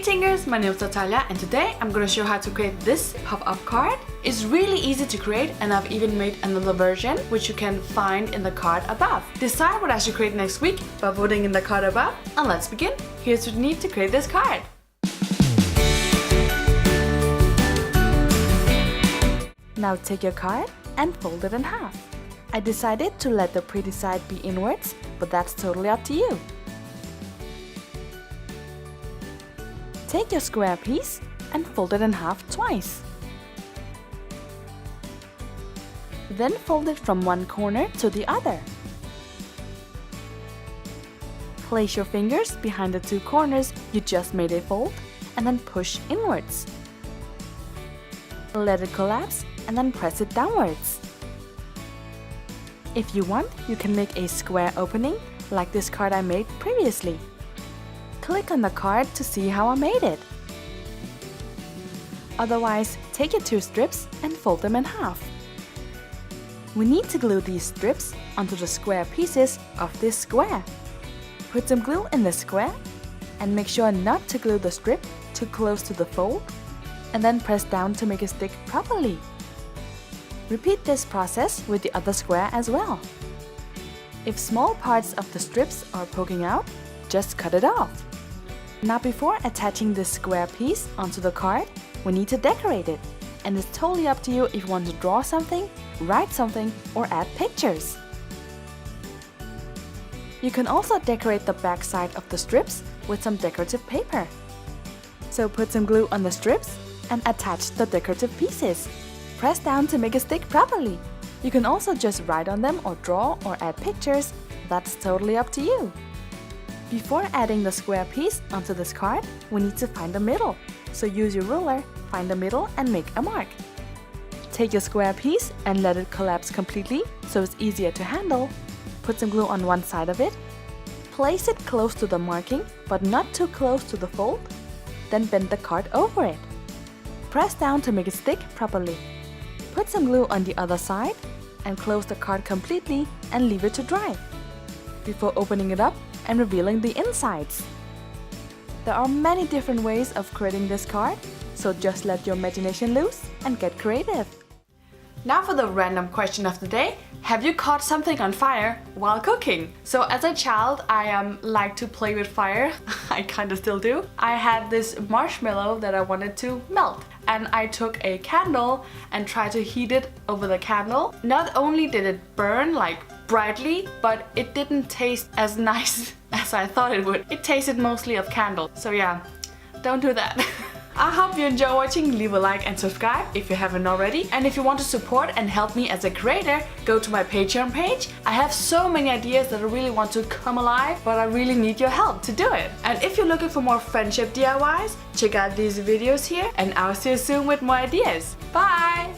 Greetings, my name is Natalia and today I'm gonna show you how to create this pop-up card. It's really easy to create and I've even made another version which you can find in the card above. Decide what I should create next week by voting in the card above, and let's begin. Here's what you need to create this card. Now take your card and fold it in half. I decided to let the pretty side be inwards, but that's totally up to you. Take your square piece and fold it in half twice. Then fold it from one corner to the other. Place your fingers behind the two corners you just made a fold and then push inwards. Let it collapse and then press it downwards. If you want, you can make a square opening like this card I made previously. Click on the card to see how I made it. Otherwise, take your two strips and fold them in half. We need to glue these strips onto the square pieces of this square. Put some glue in the square and make sure not to glue the strip too close to the fold, and then press down to make it stick properly. Repeat this process with the other square as well. If small parts of the strips are poking out, just cut it off. Now before attaching this square piece onto the card, we need to decorate it. And it's totally up to you if you want to draw something, write something, or add pictures. You can also decorate the back side of the strips with some decorative paper. So put some glue on the strips and attach the decorative pieces. Press down to make it stick properly. You can also just write on them or draw or add pictures. That's totally up to you. Before adding the square piece onto this card, we need to find the middle. So use your ruler, find the middle and make a mark. Take your square piece and let it collapse completely so it's easier to handle. Put some glue on one side of it. Place it close to the marking, but not too close to the fold. Then bend the card over it. Press down to make it stick properly. Put some glue on the other side and close the card completely and leave it to dry before opening it up and revealing the insides. There are many different ways of creating this card, so just let your imagination loose and get creative. Now for the random question of the day. Have you caught something on fire while cooking? So as a child, I liked to play with fire. I kind of still do. I had this marshmallow that I wanted to melt. And I took a candle and tried to heat it over the candle. Not only did it burn like brightly, but it didn't taste as nice as I thought it would. It tasted mostly of candle. So yeah, don't do that. I hope you enjoy watching. Leave a like and subscribe if you haven't already. And if you want to support and help me as a creator, go to my Patreon page. I have so many ideas that I really want to come alive, but I really need your help to do it. And if you're looking for more friendship DIYs, check out these videos here and I'll see you soon with more ideas. Bye!